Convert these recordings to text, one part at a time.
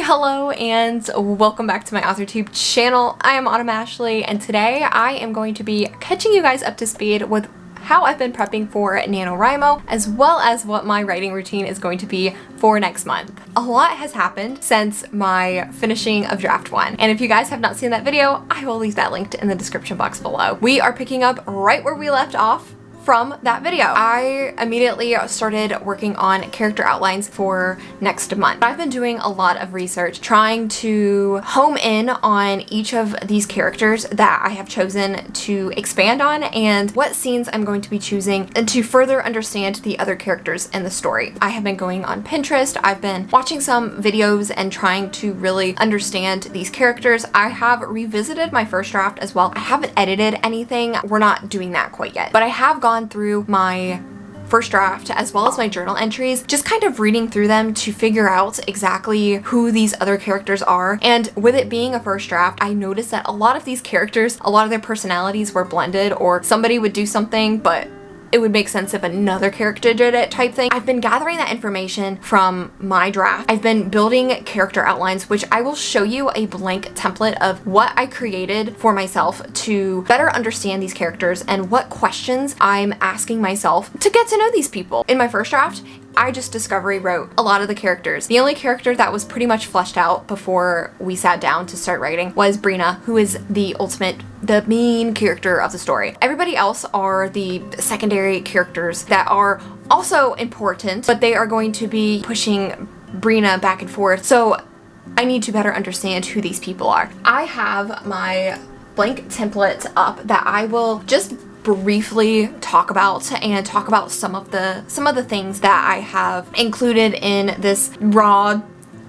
Hello and welcome back to my AuthorTube channel. I am Autumn Ashley, and today I am going to be catching you guys up to speed with how I've been prepping for NaNoWRIMO, as well as what my writing routine is going to be for next month. A lot has happened since my finishing of draft 1, and if you guys have not seen that video, I will leave that linked in the description box below. We are picking up right where we left off from that video. I immediately started working on character outlines for next month. I've been doing a lot of research trying to home in on each of these characters that I have chosen to expand on and what scenes I'm going to be choosing and to further understand the other characters in the story. I have been going on Pinterest, I've been watching some videos and trying to really understand these characters. I have revisited my first draft as well. I haven't edited anything, we're not doing that quite yet, but I have gone through my first draft as well as my journal entries, just kind of reading through them to figure out exactly who these other characters are. And with it being a first draft, I noticed that a lot of these characters, a lot of their personalities were blended, or somebody would do something but it would make sense if another character did it type thing. I've been gathering that information from my draft. I've been building character outlines, which I will show you a blank template of what I created for myself to better understand these characters and what questions I'm asking myself to get to know these people. In my first draft, I just discovery wrote a lot of the characters. The only character that was pretty much fleshed out before we sat down to start writing was Brina, who is the main character of the story. Everybody else are the secondary characters that are also important, but they are going to be pushing Brina back and forth. So I need to better understand who these people are. I have my blank template up that I will just briefly talk about and talk about some of the things that I have included in this raw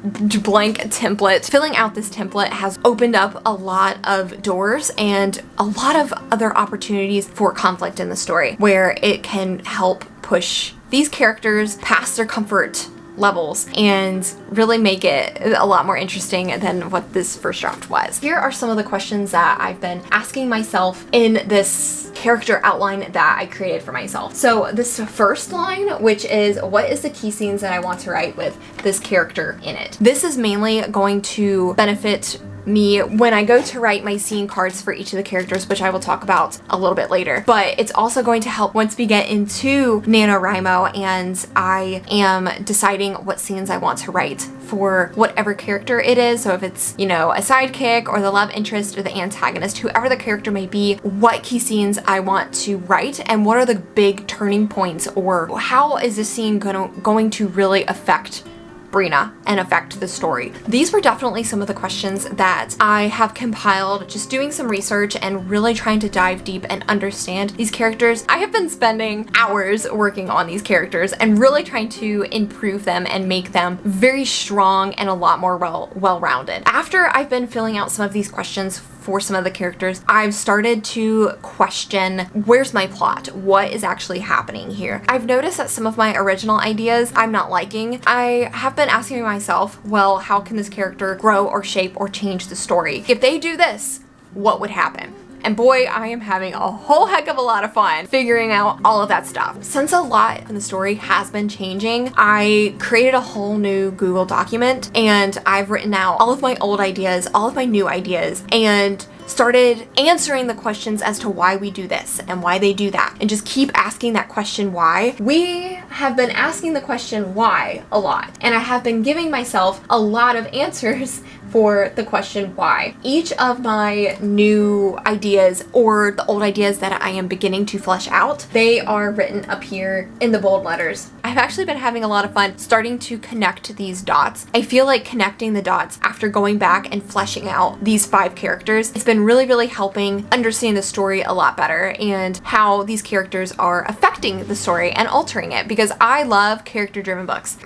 blank template. Filling out this template has opened up a lot of doors and a lot of other opportunities for conflict in the story, where it can help push these characters past their comfort levels and really make it a lot more interesting than what this first draft was. Here are some of the questions that I've been asking myself in this character outline that I created for myself. So this first line, which is, what is the key scenes that I want to write with this character in it? This is mainly going to benefit me when I go to write my scene cards for each of the characters, which I will talk about a little bit later. But it's also going to help once we get into NaNoWRIMO and I am deciding what scenes I want to write for whatever character it is. So if it's, you know, a sidekick or the love interest or the antagonist, whoever the character may be, what key scenes I want to write and what are the big turning points, or how is this scene going to really affect Brina and affect the story. These were definitely some of the questions that I have compiled just doing some research and really trying to dive deep and understand these characters. I have been spending hours working on these characters and really trying to improve them and make them very strong and a lot more well-rounded. After I've been filling out some of these questions for some of the characters, I've started to question, where's my plot? What is actually happening here? I've noticed that some of my original ideas I'm not liking. I have been asking myself, well, how can this character grow or shape or change the story? If they do this, what would happen? And boy, I am having a whole heck of a lot of fun figuring out all of that stuff. Since a lot in the story has been changing, I created a whole new Google document and I've written out all of my old ideas, all of my new ideas, and started answering the questions as to why we do this and why they do that, and just keep asking that question why. We have been asking the question why a lot, and I have been giving myself a lot of answers for the question why. Each of my new ideas or the old ideas that I am beginning to flesh out, they are written up here in the bold letters. I've actually been having a lot of fun starting to connect these dots. I feel like connecting the dots after going back and fleshing out these 5 characters, it's been really helping understand the story a lot better and how these characters are affecting the story and altering it, because I love character-driven books.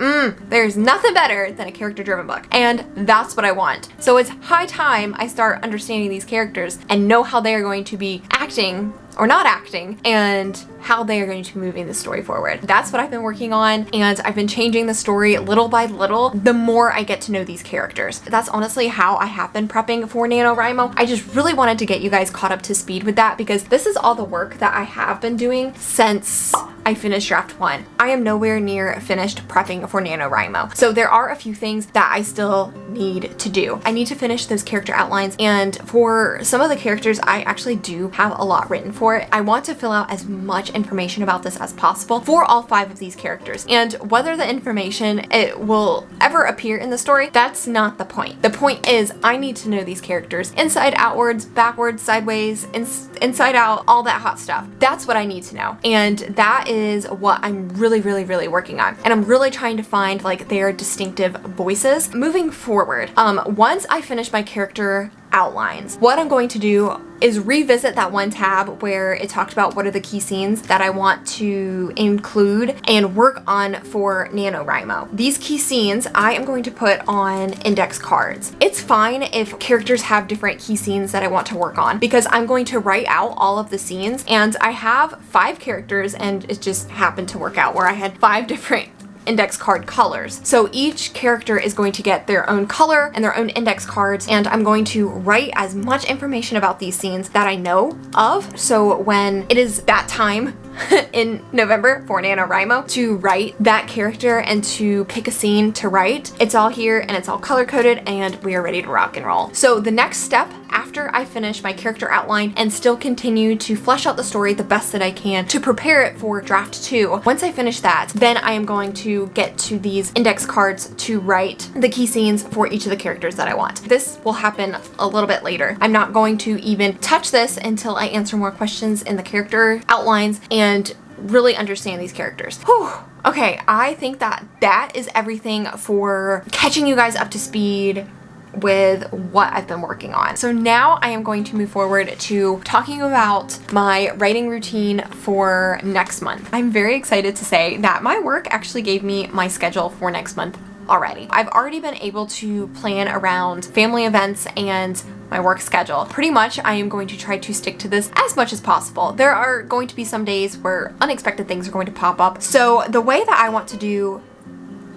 There's nothing better than a character-driven book, and that's what I want. want. So it's high time I start understanding these characters and know how they are going to be acting or not acting, and how they are going to be moving the story forward. That's what I've been working on, and I've been changing the story little by little the more I get to know these characters. That's honestly how I have been prepping for NaNoWriMo. I just really wanted to get you guys caught up to speed with that because this is all the work that I have been doing since I finished draft 1. I am nowhere near finished prepping for NaNoWriMo. So there are a few things that I still need to do. I need to finish those character outlines, and for some of the characters I actually do have a lot written for it. I want to fill out as much information about this as possible for all 5 of these characters. And whether the information it will ever appear in the story, that's not the point. The point is I need to know these characters inside, outwards, backwards, sideways, inside out, all that hot stuff. That's what I need to know. And that is what I'm really working on. And I'm really trying to find like their distinctive voices moving forward. Once I finish my character outlines, what I'm going to do is revisit that one tab where it talked about what are the key scenes that I want to include and work on for NaNoWriMo. These key scenes I am going to put on index cards. It's fine if characters have different key scenes that I want to work on because I'm going to write out all of the scenes, and I have 5 characters and it just happened to work out where I had 5 different index card colors. So each character is going to get their own color and their own index cards, and I'm going to write as much information about these scenes that I know of. So when it is that time in November for NaNoWriMo to write that character and to pick a scene to write, it's all here and it's all color coded and we are ready to rock and roll. So the next step after I finish my character outline and still continue to flesh out the story the best that I can to prepare it for draft 2, once I finish that, then I am going to get to these index cards to write the key scenes for each of the characters that I want. This will happen a little bit later. I'm not going to even touch this until I answer more questions in the character outlines and really understand these characters. Whew. Okay, I think that is everything for catching you guys up to speed with what I've been working on. So now I am going to move forward to talking about my writing routine for next month. I'm very excited to say that my work actually gave me my schedule for next month already. I've already been able to plan around family events and my work schedule. Pretty much I am going to try to stick to this as much as possible. There are going to be some days where unexpected things are going to pop up. So the way that I want to do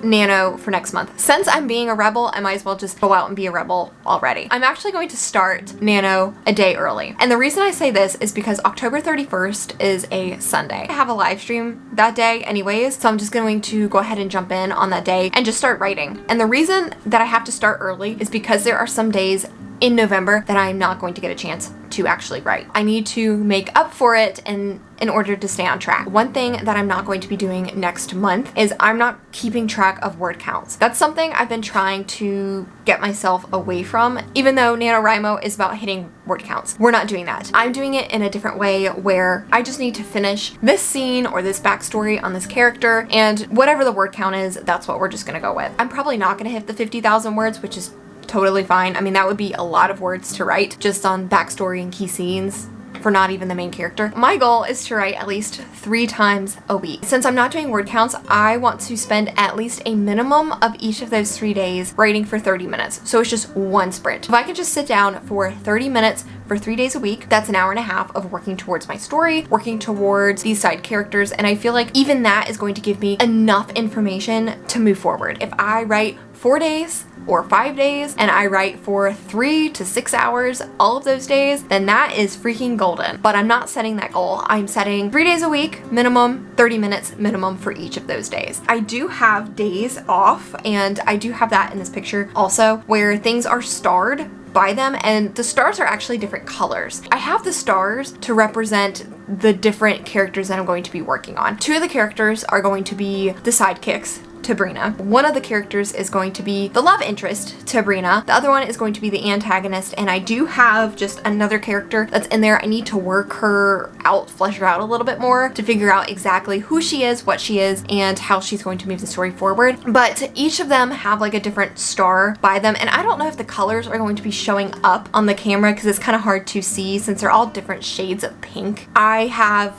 Nano for next month, since I'm being a rebel, I might as well just go out and be a rebel already. I'm actually going to start Nano a day early. And the reason I say this is because October 31st is a Sunday. I have a live stream that day anyways, so I'm just going to go ahead and jump in on that day and just start writing. And the reason that I have to start early is because there are some days in November that I'm not going to get a chance to actually write. I need to make up for it and in order to stay on track. One thing that I'm not going to be doing next month is I'm not keeping track of word counts. That's something I've been trying to get myself away from, even though NaNoWriMo is about hitting word counts. We're not doing that. I'm doing it in a different way where I just need to finish this scene or this backstory on this character, and whatever the word count is, that's what we're just gonna go with. I'm probably not gonna hit the 50,000 words, which is totally fine. I mean, that would be a lot of words to write just on backstory and key scenes for not even the main character. My goal is to write at least 3 times a week. Since I'm not doing word counts, I want to spend at least a minimum of each of those 3 days writing for 30 minutes. So it's just one sprint. If I could just sit down for 30 minutes for 3 days a week, that's an hour and a half of working towards my story, working towards these side characters, and I feel like even that is going to give me enough information to move forward. If I write 4 days or 5 days and I write for 3 to 6 hours all of those days, then that is freaking golden. But I'm not setting that goal. I'm setting 3 days a week minimum, 30 minutes minimum for each of those days. I do have days off, and I do have that in this picture also, where things are starred by them, and the stars are actually different colors. I have the stars to represent the different characters that I'm going to be working on. 2 of the characters are going to be the sidekicks to Brina. One of the characters is going to be the love interest to Brina. The other one is going to be the antagonist, and I do have just another character that's in there. I need to work her out, flesh her out a little bit more to figure out exactly who she is, what she is, and how she's going to move the story forward. But each of them have like a different star by them, and I don't know if the colors are going to be showing up on the camera because it's kind of hard to see since they're all different shades of pink. I have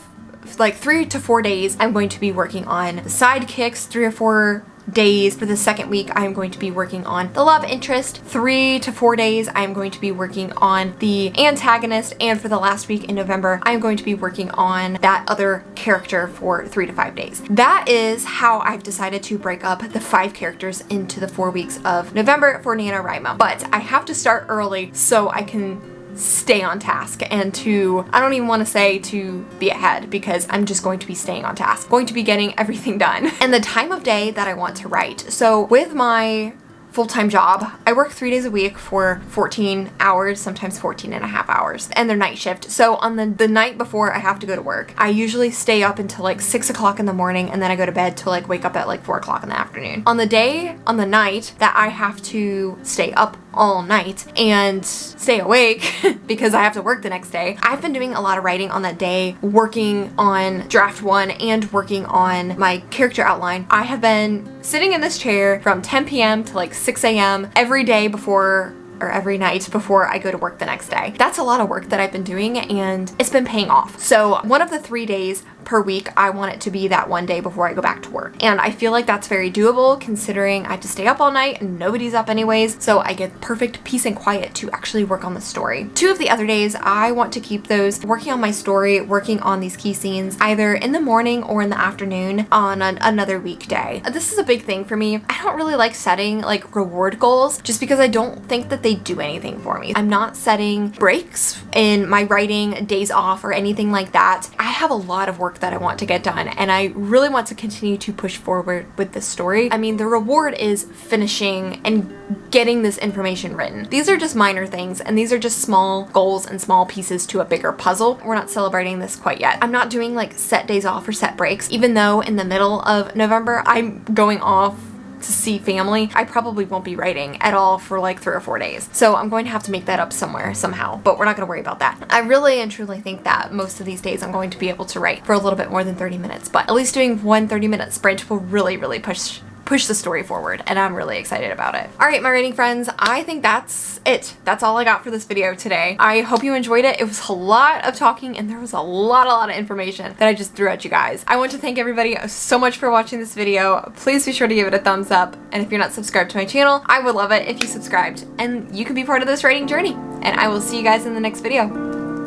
like 3 to 4 days I'm going to be working on the sidekicks, 3 or 4 days. For the second week, I am going to be working on the love interest. 3 to 4 days, I am going to be working on the antagonist. And for the last week in November, I am going to be working on that other character for 3 to 5 days. That is how I've decided to break up the 5 characters into the 4 weeks of November for NaNoWRIMO. But I have to start early so I can stay on task and I don't even want to say to be ahead, because I'm just going to be staying on task, going to be getting everything done and the time of day that I want to write. So with my full-time job, I work 3 days a week for 14 hours, sometimes 14 and a half hours, and they're night shift. So on the night before I have to go to work, I usually stay up until like 6 o'clock in the morning, and then I go to bed till like wake up at like 4 o'clock in the afternoon. On the night that I have to stay up all night and stay awake because I have to work the next day, I've been doing a lot of writing on that day, working on draft 1 and working on my character outline. I have been sitting in this chair from 10 p.m. to like 6 a.m. every day every night before I go to work the next day. That's a lot of work that I've been doing, and it's been paying off. So one of the 3 days per week, I want it to be that one day before I go back to work. And I feel like that's very doable considering I have to stay up all night and nobody's up anyways. So I get perfect peace and quiet to actually work on the story. 2 of the other days, I want to keep those working on my story, working on these key scenes, either in the morning or in the afternoon on another weekday. This is a big thing for me. I don't really like setting like reward goals just because I don't think that they do anything for me. I'm not setting breaks in my writing, days off, or anything like that. I have a lot of work that I want to get done, and I really want to continue to push forward with this story. I mean, the reward is finishing and getting this information written. These are just minor things, and these are just small goals and small pieces to a bigger puzzle. We're not celebrating this quite yet. I'm not doing like set days off or set breaks, even though in the middle of November I'm going off to see family. I probably won't be writing at all for like 3 or 4 days. So I'm going to have to make that up somewhere, somehow, but we're not going to worry about that. I really and truly think that most of these days I'm going to be able to write for a little bit more than 30 minutes, but at least doing one 30-minute sprint will really push the story forward, and I'm really excited about it. All right, my writing friends, I think that's it. That's all I got for this video today. I hope you enjoyed it. It was a lot of talking, and there was a lot of information that I just threw at you guys. I want to thank everybody so much for watching this video. Please be sure to give it a thumbs up, and if you're not subscribed to my channel, I would love it if you subscribed, and you can be part of this writing journey. And I will see you guys in the next video.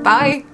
Bye!